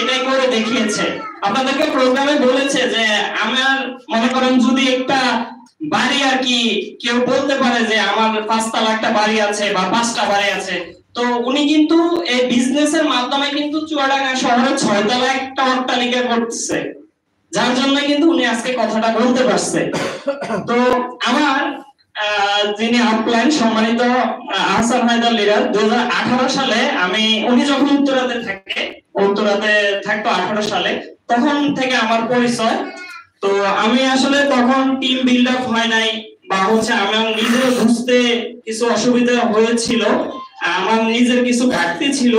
এটাই করে দেখিয়েছে। আপনাদেরকে প্রোগ্রামে বলেছে যে আমার মনে করেন যদি একটা বাড়ি আর কি কেউ বলতে পারে যে আমার 5 তলা একটা বাড়ি আছে বা 5টা বাড়ি আছে, তো উনি কিন্তু এই বিজনেসের মাধ্যমে কিন্তু চুয়াডাঙ্গা শহরে 6 তলা একটা অট্টালিকা করতেছে, যার জন্য কিন্তু উনি আজকে কথাটা বলতে পারছে। তো আমার যিনি আপলাইন সম্মানিত আহসান হায়দার লিডার 2018 সালে উনি যখন উত্তরাতে থাকতো 18 সালে, তখন থেকে আমার পরিচয়। তো আমি আসলে তখন টিম বিল্ড আপ হয় নাই বা আমার নিজের বুঝতে কিছু অসুবিধা হয়েছিল, আমার নিজের কিছু ঘাটতি ছিল।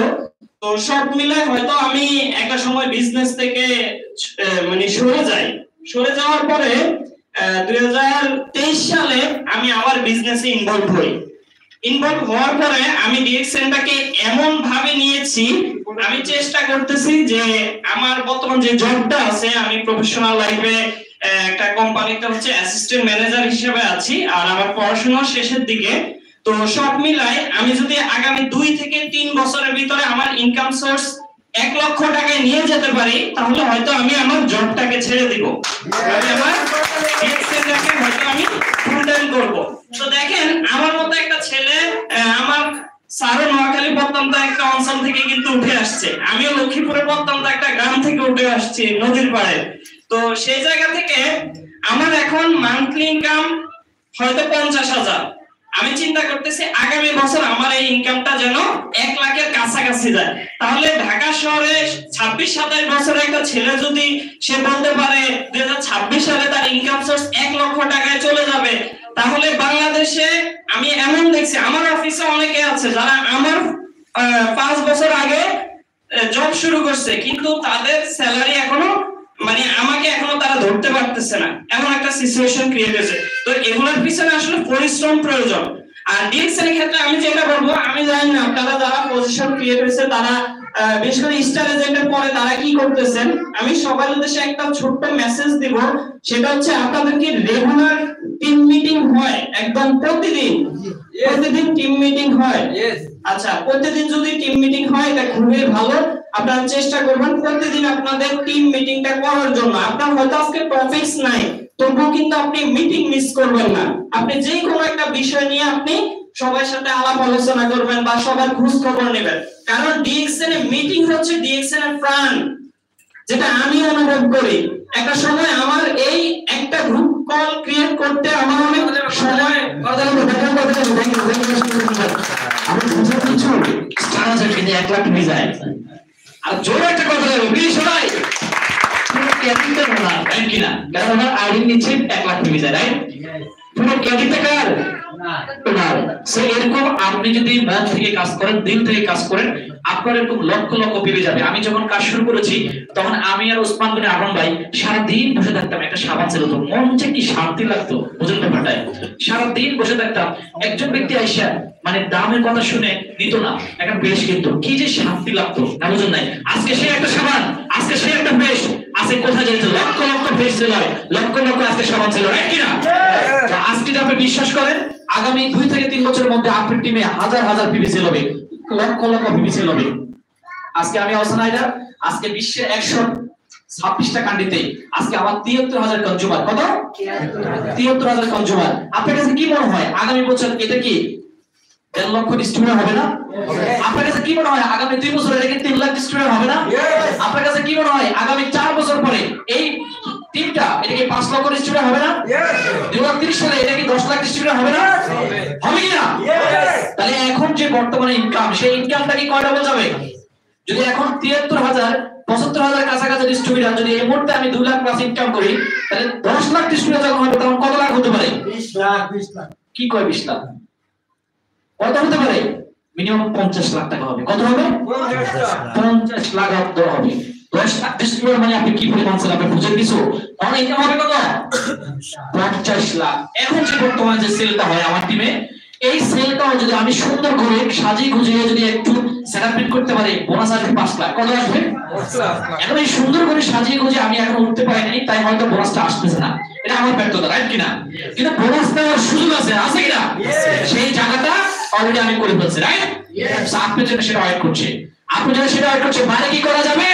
তো সব মিলায় হয়তো আমি একটা সময় বিজনেস থেকে মানে সরে যাওয়ার পরে 2023 সালে আমি আমার বিজনেসে ইনভলভ হওয়ার পরে আমি ডিএক্সএনটাকে এমন ভাবে নিয়েছি, আমি চেষ্টা করতেছি যে আমার বর্তমান যে জবটা আছে, আমি প্রফেশনাল লাইফে একটা কোম্পানিতে অ্যাসিস্ট্যান্ট ম্যানেজার হিসেবে আছি, আর আমার পড়াশোনা শেষের দিকে। তো সব মিলাই আমি যদি আগামী 2 থেকে 3 বছরের ভিতরে আমার ইনকাম সোর্স 1 লক্ষ টাকায় নিয়ে যেতে পারি, তাহলে হয়তো আমি আমার জবটাকে ছেড়ে দিব, আমি আমার ডিএক্সএনটাকে হয়তো আমি ফুল টাইম করব। তো দেখেন আমার মতো একটা ছেলে, আমার সারো নোয়াখালী প্রত্যন্ত একটা অঞ্চল থেকে কিন্তু উঠে আসছে, আমিও লক্ষ্মীপুরের প্রত্যন্ত একটা গ্রাম থেকে উঠে আসছি নদীর পাড়ে। তো সেই জায়গা থেকে আমার এখন মান্থলি ইনকাম হয়তো 50,000। আমি চিন্তা করতেছি আগামী বছর আমার এই ইনকামটা যেন 1 লাখের কাছাকাছি যায়। তাহলে ঢাকা শহরে 26-27 বছরের একটা ছেলে যদি সে বলতে পারে 2026 সালে তার ইনকাম সোর্স 1 লক্ষ টাকায় চলে যাবে, তাহলে বাংলাদেশে আমি এমন দেখছি আমার অফিসে অনেকে আছে যারা আমার 5 বছর আগে জব শুরু করছে, কিন্তু তাদের স্যালারি এখনো মানে আমাকে এখনো তারা ধরতে পারতেছে না, এমন একটা সিচুয়েশন ক্রিয়েট হয়েছে। তো এগুলোর পিছনে আসলে পরিশ্রম প্রয়োজন। আর ডিএক্সএন এর ক্ষেত্রে আমি যেটা বলবো, আমি জানি না আপনারা যারা পজিশন ক্রিয়েট হয়েছে তারা বিশেষ করে স্টার এজেন্টের পরে তারা কি করতেছেন, আমি সবার উদ্দেশ্যে একটা ছোট্ট মেসেজ দিব, সেটা হচ্ছে আপনাদের কি রেগুলার টিম মিটিং হয়? একদম প্রতিদিন টিম মিটিং হয়? আচ্ছা, প্রতিদিন যদি টিম মিটিং হয় এটা খুবই ভালো। আপনারা চেষ্টা করবেন প্রতিদিন আপনাদের টিম মিটিংটা করার জন্য। আপনার হয়তো আজকে টপিকস নাই, তবুও কিন্তু আপনি মিটিং মিস করবেন না। আপনি যে কোনো একটা বিষয় নিয়ে আপনি সবার সাথে আলাপ আলোচনা করবেন বা সবার খোঁজ খবর নেবেন, কারণ ডিএক্সএন এর মিটিং হচ্ছে ডিএক্সএন এর প্রাণ, যেটা আমি অনুভব করি। একটা সময় আমার এই একটা গ্রুপ কল ক্রিয়েট করতে আমার অনেক সময় আমি বুঝে কিছু স্টার আছে কিন্তু 1 লাখ হয়ে যায়। আর জোরে একটা কথা বলবো প্লিজ সবাই, পুরো ক্যাপিটাল না তাই কি না, কারণ আমার আইডি নিচে 1 লাখ হয়ে যায়, রাইট? পুরো ক্যাপিটাল না সো এরকম আপনি যদি মন থেকে কাজ করেন, দিল থেকে কাজ করেন, আপনার এরকম লক্ষ লক্ষ পেয়ে যাবে। আমি যখন কাজ শুরু করেছি তখন আমি আর ওসমান বিন আরমান ভাই সারাদিন বসে থাকতাম, একটা সাবান ছিল তো মন যে কি শান্তি লাগতো বুঝুন ব্যাপারটায়, সারাদিন বসে থাকতাম। একজন ব্যক্তি আইসা মানে দামের কথা শুনে নিত না, একটা বেশ কিন্তু কি যে শান্তি লাগতো না বুঝুন নাই। আজকে সে একটা সাবান, আজকে সে একটা বেশ, আজকে কোথায় যেত লক্ষ লক্ষ বেশ ছিল, লক্ষ লক্ষ আজকে সাবান ছিল, রাইট কিনা? আজকে আপনি বিশ্বাস করেন আগামী 2 থেকে 3 বছরের মধ্যে আপনার টিমে হাজার হাজার পিপিসি হবে, লক্ষ লক্ষ পিপিসি হবে। আজকে আমি আহসান হায়দার, আজকে বিশ্বের 126টা কান্ট্রিতে আজকে আমার 73,000 কনজিউমার, কত? 73,000 কনজিউমার। আপনার কাছে কি মনে হয় আগামী বছর এটা কি 1 লক্ষ ডিস্ট্রিবিউটর হবে না? আপনার কাছে কি মনে হয় আগামী 2 বছরে এটা কি 3 লাখ ডিস্ট্রিবিউটর হবে না? আপনার কাছে কি মনে হয় আগামী 4 বছর পরে এই টিমটা এটা কি 5 লক্ষ ডিস্ট্রিবিউটর হবে না? 2030 সালে এটা কি 10 লাখ ডিস্ট্রিবিউটর হবে না? হবে কি না? তাহলে এখন যে বর্তমানে ইনকাম, সেই ইনকামটা কি কয়টা যাবে? যদি এখন 73,000 75,000 কাছাকাছি ডিস্ট্রিবিউটর, যদি এই মুহূর্তে আমি 2 লাখ প্লাস ইনকাম করি, তাহলে 10 লাখ ডিস্ট্রিবিউটর যখন হবে তখন কত লাখ হতে পারে? 20 লাখ। কি কয় 20 লাখ? কত হতে পারে? মিনিমাম 50 লাখ টাকা হবে। কত হবে? 50 লাখ হবে। 10 লাখ ডিস্ট্রিবিউটর মানে আপনি কি পরিমাণ সেল আপনি বুঝেন কিছু? তাহলে ইনকাম হবে কত? 50 লাখ। এখন যে বর্তমানে যে সেলটা হয় আমার টিমে, এই সেলটাও যদি আমি সুন্দর করে সাজিয়ে গুজিয়ে যদি একটু সেটআপ করতে পারি, বোনাস আসবে 5 লাখ। কত আসবে? 5 লাখ। এখন এই সুন্দর করে সাজিয়ে গুজিয়ে আমি এখন উঠতে পারিনি, তাই হয়তো বোনাসটা আসতেছে না, এটা আমার ব্যর্থতা, রাইট কিনা? কিন্তু বোনাস দেওয়ার সুযোগ আছে, আছে কিনা? সেই জায়গাটা অলরেডি আমি করে ফেলছি, রাইট? আপনি যেটা সেটা ওয়েট করছে, আপনি যেটা সেটা ওয়েট করছে, মানে কি করা যাবে?